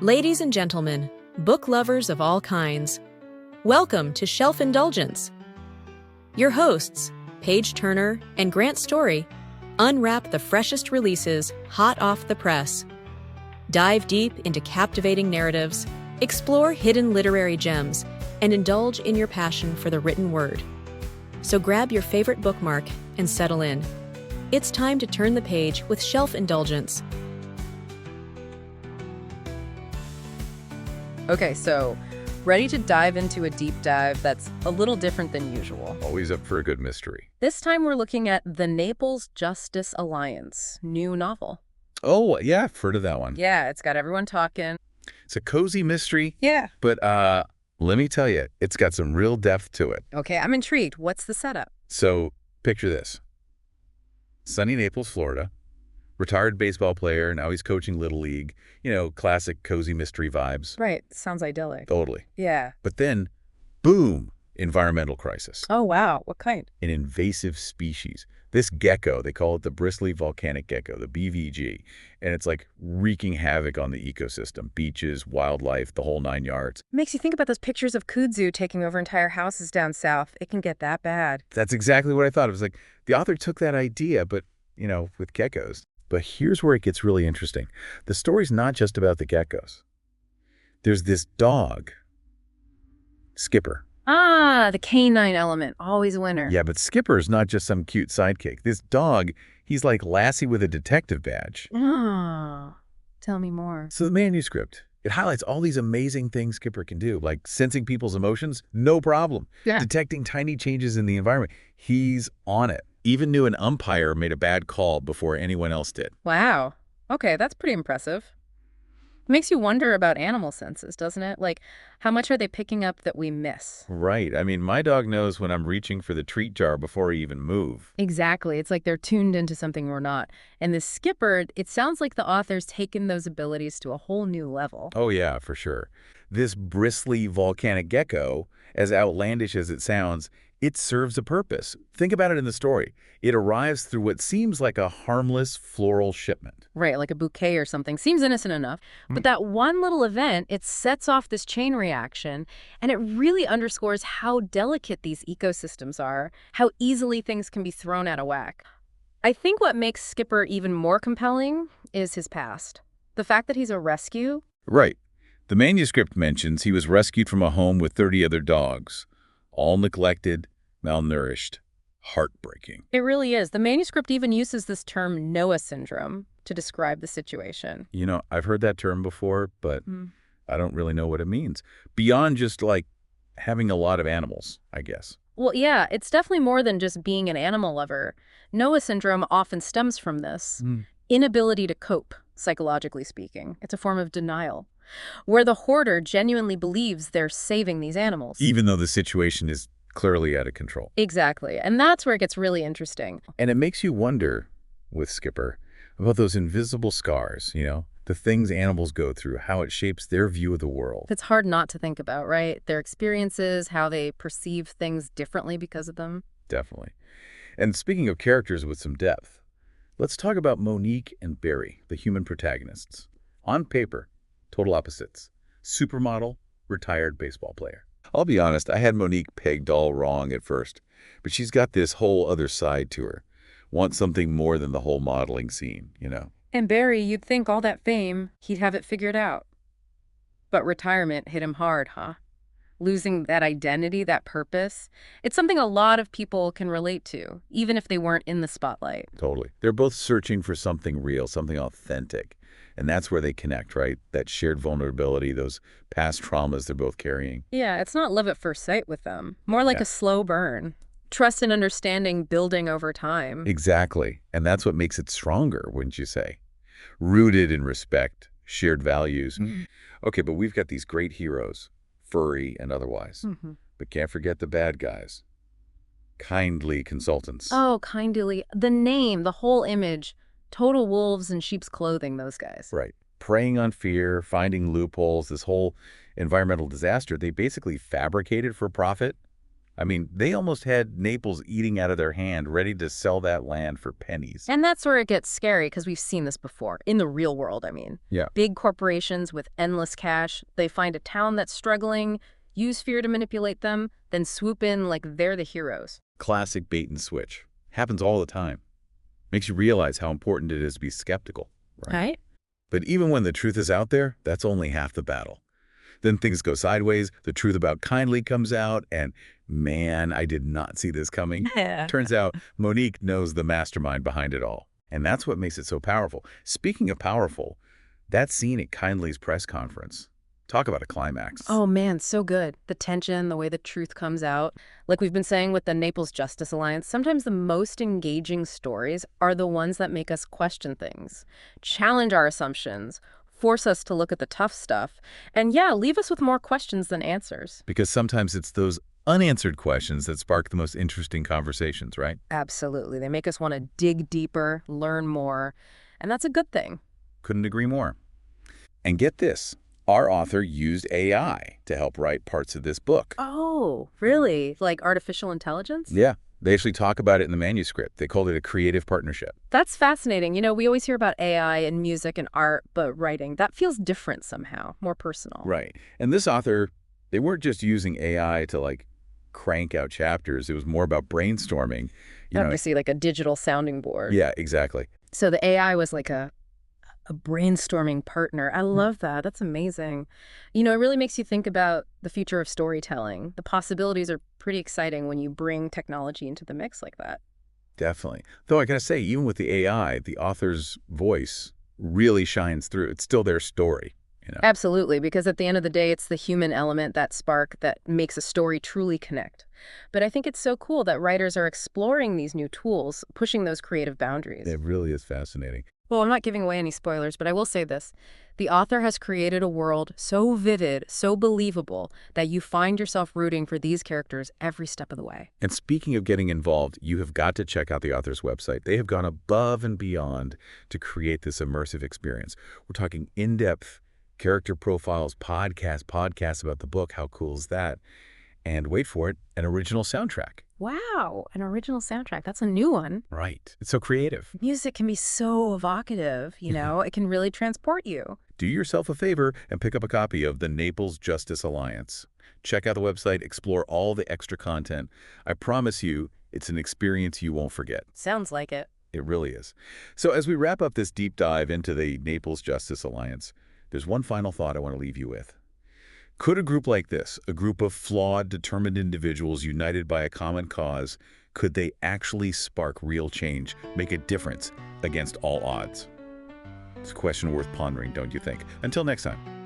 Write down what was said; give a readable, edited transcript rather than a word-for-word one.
Ladies and gentlemen, book lovers of all kinds, welcome to Shelf Indulgence. Your hosts, Paige Turner and Grant Story, unwrap the freshest releases hot off the press. Dive deep into captivating narratives, explore hidden literary gems, and indulge in your passion for the written word. So grab your favorite bookmark and settle in. It's time to turn the page with Shelf Indulgence. Okay, so ready to dive into a deep dive that's a little different than usual. Always up for a good mystery. This time we're looking at the Naples Justice Alliance, new novel. Oh, yeah, I've heard of that one. Yeah, it's got everyone talking. It's a cozy mystery. Yeah. But let me tell you, it's got some real depth to it. Okay, I'm intrigued. What's the setup? So picture this. Sunny Naples, Florida. Retired baseball player. Now he's coaching Little League. You know, classic cozy mystery vibes. Right, sounds idyllic. Totally. Yeah. But then, boom, environmental crisis. Oh, wow. What kind? An invasive species. This gecko, they call it the bristly volcanic gecko, the BVG. And it's like wreaking havoc on the ecosystem. Beaches, wildlife, the whole 9 yards. Makes you think about those pictures of kudzu taking over entire houses down south. It can get that bad. That's exactly what I thought. It was like the author took that idea, but, you know, with geckos. But here's where it gets really interesting. The story's not just about the geckos. There's this dog, Skipper. Ah, the canine element. Always a winner. Yeah, but Skipper's not just some cute sidekick. This dog, he's like Lassie with a detective badge. Oh, tell me more. So the manuscript, it highlights all these amazing things Skipper can do, like sensing people's emotions, no problem. Yeah. Detecting tiny changes in the environment. He's on it. Even knew an umpire made a bad call before anyone else did. Wow. Okay, that's pretty impressive. It makes you wonder about animal senses, doesn't it? Like, how much are they picking up that we miss? Right. I mean, my dog knows when I'm reaching for the treat jar before I even move. Exactly. It's like they're tuned into something we're not. And this Skipper, it sounds like the author's taken those abilities to a whole new level. Oh, yeah, for sure. This bristly volcanic gecko, as outlandish as it sounds, it serves a purpose. Think about it in the story. It arrives through what seems like a harmless floral shipment. Right, like a bouquet or something. Seems innocent enough. But that one little event, it sets off this chain reaction, and it really underscores how delicate these ecosystems are, how easily things can be thrown out of whack. I think what makes Skipper even more compelling is his past. The fact that he's a rescue. Right. The manuscript mentions he was rescued from a home with 30 other dogs, all neglected, malnourished, heartbreaking. It really is. The manuscript even uses this term Noah syndrome to describe the situation. You know, I've heard that term before, but I don't really know what it means. Beyond just like having a lot of animals, I guess. Well, yeah, it's definitely more than just being an animal lover. Noah syndrome often stems from this inability to cope, psychologically speaking. It's a form of denial, where the hoarder genuinely believes they're saving these animals. Even though the situation is clearly out of control. Exactly. And that's where it gets really interesting. And it makes you wonder, with Skipper, about those invisible scars, you know, the things animals go through, how it shapes their view of the world. It's hard not to think about, right? Their experiences, how they perceive things differently because of them. Definitely. And speaking of characters with some depth, let's talk about Monique and Barry, the human protagonists. On paper, total opposites. Supermodel, retired baseball player. I'll be honest, I had Monique pegged all wrong at first, but she's got this whole other side to her. Wants something more than the whole modeling scene, you know. And Barry, you'd think all that fame, he'd have it figured out. But retirement hit him hard, huh? Losing that identity, that purpose. It's something a lot of people can relate to, even if they weren't in the spotlight. Totally. They're both searching for something real, something authentic. And that's where they connect, right? That shared vulnerability, those past traumas they're both carrying. Yeah, it's not love at first sight with them. More like a slow burn. Trust and understanding building over time. Exactly. And that's what makes it stronger, wouldn't you say? Rooted in respect, shared values. Okay, but we've got these great heroes, furry and otherwise. But can't forget the bad guys. Kindly consultants. Oh, kindly. The name, the whole image. Total wolves in sheep's clothing, those guys. Right. Preying on fear, finding loopholes, this whole environmental disaster, they basically fabricated for profit. I mean, they almost had Naples eating out of their hand, ready to sell that land for pennies. And that's where it gets scary because we've seen this before, in the real world, I mean. Yeah. Big corporations with endless cash, they find a town that's struggling, use fear to manipulate them, then swoop in like they're the heroes. Classic bait and switch. Happens all the time. Makes you realize how important it is to be skeptical. Right? But even when the truth is out there, that's only half the battle. Then things go sideways, the truth about Kindly comes out, and man, I did not see this coming. Yeah. Turns out Monique knows the mastermind behind it all. And that's what makes it so powerful. Speaking of powerful, that scene at Kindly's press conference. Talk about a climax. Oh man, so good. The tension, the way the truth comes out. Like we've been saying with the Naples Justice Alliance, sometimes the most engaging stories are the ones that make us question things, challenge our assumptions, force us to look at the tough stuff, and yeah, leave us with more questions than answers. Because sometimes it's those unanswered questions that spark the most interesting conversations, right? Absolutely. They make us want to dig deeper, learn more, and that's a good thing. Couldn't agree more. And get this. Our author used AI to help write parts of this book. Oh, really? Like artificial intelligence? Yeah, they actually talk about it in the manuscript. They called it a creative partnership. That's fascinating. You know, we always hear about AI in music and art, but writing, that feels different somehow, more personal. Right. And this author, they weren't just using AI to like crank out chapters. It was more about brainstorming. Obviously, like a digital sounding board. Yeah, exactly. So the AI was like a brainstorming partner. I love that. That's amazing. You know, it really makes you think about the future of storytelling. The possibilities are pretty exciting when you bring technology into the mix like that. Definitely. Though I gotta say, even with the AI, the author's voice really shines through. It's still their story. Absolutely, because at the end of the day, it's the human element, that spark that makes a story truly connect. But I think it's so cool that writers are exploring these new tools, pushing those creative boundaries. It really is fascinating. Well, I'm not giving away any spoilers, but I will say this. The author has created a world so vivid, so believable, that you find yourself rooting for these characters every step of the way. And speaking of getting involved, you have got to check out the author's website. They have gone above and beyond to create this immersive experience. We're talking in-depth character profiles, podcasts about the book. How cool is that? And wait for it, an original soundtrack. Wow, an original soundtrack. That's a new one. Right. It's so creative. Music can be so evocative, you know? It can really transport you. Do yourself a favor and pick up a copy of the Naples Justice Alliance. Check out the website, explore all the extra content. I promise you, it's an experience you won't forget. Sounds like it. It really is. So as we wrap up this deep dive into the Naples Justice Alliance, there's one final thought I want to leave you with. Could a group like this, a group of flawed, determined individuals united by a common cause, could they actually spark real change, make a difference against all odds? It's a question worth pondering, don't you think? Until next time.